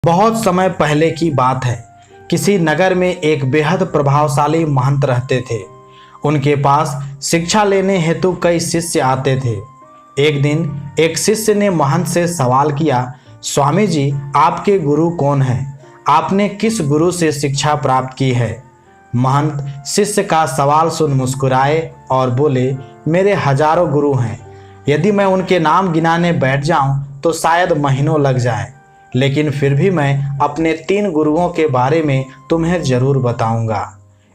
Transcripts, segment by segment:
बहुत समय पहले की बात है। किसी नगर में एक बेहद प्रभावशाली महंत रहते थे। उनके पास शिक्षा लेने हेतु कई शिष्य आते थे। एक दिन एक शिष्य ने महंत से सवाल किया, स्वामी जी, आपके गुरु कौन हैं? आपने किस गुरु से शिक्षा प्राप्त की है? महंत शिष्य का सवाल सुन मुस्कुराए और बोले, मेरे हजारों गुरु हैं। यदि मैं उनके नाम गिनाने बैठ जाऊं तो शायद महीनों लग जाए, लेकिन फिर भी मैं अपने 3 गुरुओं के बारे में तुम्हें जरूर बताऊंगा।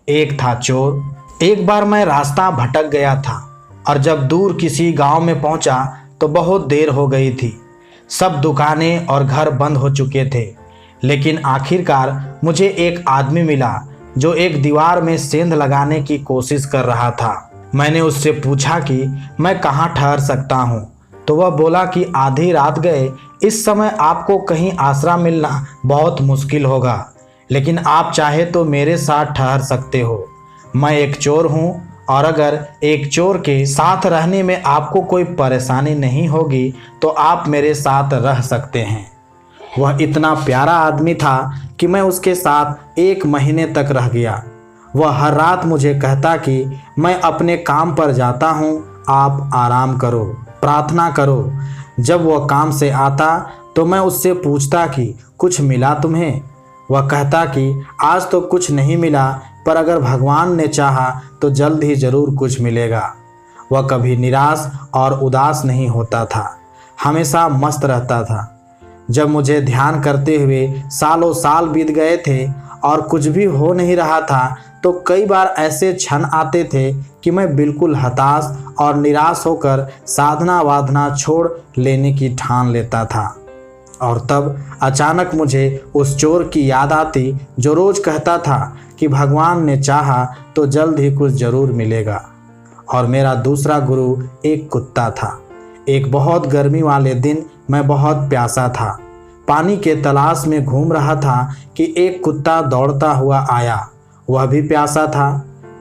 एक था चोर। एक बार मैं रास्ता भटक गया था और जब दूर किसी गांव में पहुंचा तो बहुत देर हो गई थी। सब दुकानें और घर बंद हो चुके थे, लेकिन आखिरकार मुझे एक आदमी मिला जो एक दीवार में सेंध लगाने की कोशिश कर रहा था। मैंने उससे पूछा कि मैं कहाँ ठहर सकता हूँ, तो वह बोला कि आधी रात गए इस समय आपको कहीं आसरा मिलना बहुत मुश्किल होगा, लेकिन आप चाहे तो मेरे साथ ठहर सकते हो। मैं एक चोर हूँ और अगर एक चोर के साथ रहने में आपको कोई परेशानी नहीं होगी तो आप मेरे साथ रह सकते हैं। वह इतना प्यारा आदमी था कि मैं उसके साथ 1 महीने तक रह गया। वह हर रात मुझे कहता कि मैं अपने काम पर जाता हूँ, आप आराम करो, प्रार्थना करो। जब वह काम से आता तो मैं उससे पूछता कि कुछ मिला तुम्हें? वह कहता कि आज तो कुछ नहीं मिला, पर अगर भगवान ने चाहा तो जल्द ही जरूर कुछ मिलेगा। वह कभी निराश और उदास नहीं होता था, हमेशा मस्त रहता था। जब मुझे ध्यान करते हुए सालों साल बीत गए थे और कुछ भी हो नहीं रहा था, तो कई बार ऐसे क्षण आते थे कि मैं बिल्कुल हताश और निराश होकर साधना वाधना छोड़ लेने की ठान लेता था। और तब अचानक मुझे उस चोर की याद आती जो रोज कहता था कि भगवान ने चाहा तो जल्द ही कुछ जरूर मिलेगा। और मेरा दूसरा गुरु एक कुत्ता था। एक बहुत गर्मी वाले दिन मैं बहुत प्यासा था। पानी के तलाश में घूम रहा था कि एक कुत्ता दौड़ता हुआ आया। वह भी प्यासा था।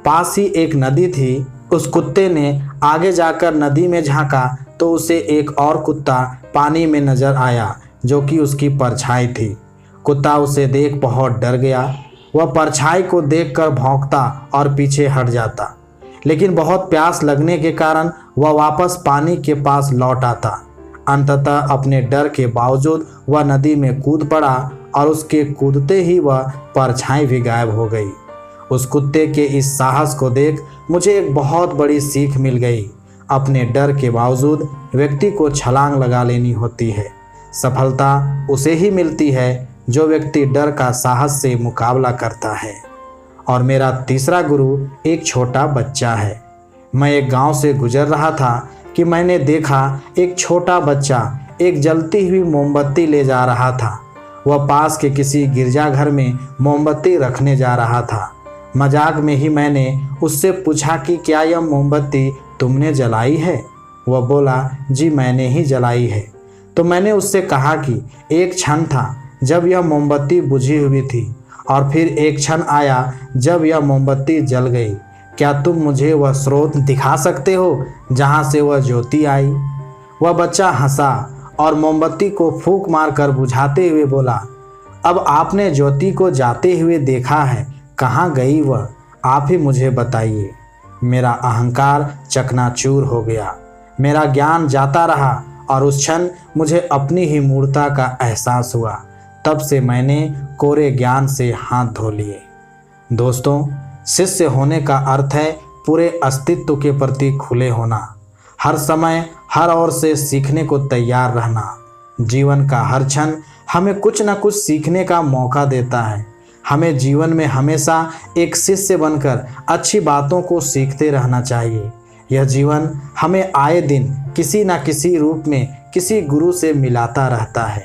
पास ही एक नदी थी। उस कुत्ते ने आगे जाकर नदी में झांका तो उसे एक और कुत्ता पानी में नजर आया जो कि उसकी परछाई थी। कुत्ता उसे देख बहुत डर गया। वह परछाई को देखकर भौंकता और पीछे हट जाता, लेकिन बहुत प्यास लगने के कारण वह वापस पानी के पास लौट आता। अंततः अपने डर के बावजूद वह नदी में कूद पड़ा और उसके कूदते ही वह परछाई भी गायब हो गई। उस कुत्ते के इस साहस को देख मुझे एक बहुत बड़ी सीख मिल गई। अपने डर के बावजूद व्यक्ति को छलांग लगा लेनी होती है। सफलता उसे ही मिलती है जो व्यक्ति डर का साहस से मुकाबला करता है। और मेरा तीसरा गुरु एक छोटा बच्चा है। मैं एक गांव से गुजर रहा था कि मैंने देखा एक छोटा बच्चा एक जलती हुई मोमबत्ती ले जा रहा था। वह पास के किसी गिरजाघर में मोमबत्ती रखने जा रहा था। मजाक में ही मैंने उससे पूछा कि क्या यह मोमबत्ती तुमने जलाई है? वह बोला, जी मैंने ही जलाई है। तो मैंने उससे कहा कि एक क्षण था जब यह मोमबत्ती बुझी हुई थी और फिर एक क्षण आया जब यह मोमबत्ती जल गई। क्या तुम मुझे वह स्रोत दिखा सकते हो जहाँ से वह ज्योति आई? वह बच्चा हंसा और मोमबत्ती को फूंक मारकर बुझाते हुए बोला, अब आपने ज्योति को जाते हुए देखा है, कहाँ गई वह? आप ही मुझे बताइए। मेरा अहंकार चकनाचूर हो गया। मेरा ज्ञान जाता रहा और उस क्षण मुझे अपनी ही मूर्खता का एहसास हुआ। तब से मैंने कोरे ज्ञान से हाथ धो लिए। दोस्तों, शिष्य होने का अर्थ है पूरे अस्तित्व के प्रति खुले होना, हर समय हर ओर से सीखने को तैयार रहना। जीवन का हर क्षण हमें कुछ न कुछ सीखने का मौका देता है। हमें जीवन में हमेशा एक शिष्य बनकर अच्छी बातों को सीखते रहना चाहिए। यह जीवन हमें आए दिन किसी न किसी रूप में किसी गुरु से मिलाता रहता है।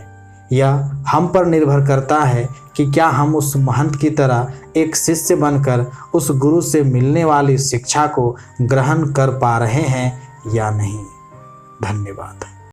यह हम पर निर्भर करता है कि क्या हम उस महंत की तरह एक शिष्य बनकर उस गुरु से मिलने वाली शिक्षा को ग्रहण कर पा रहे हैं या नहीं। धन्यवाद।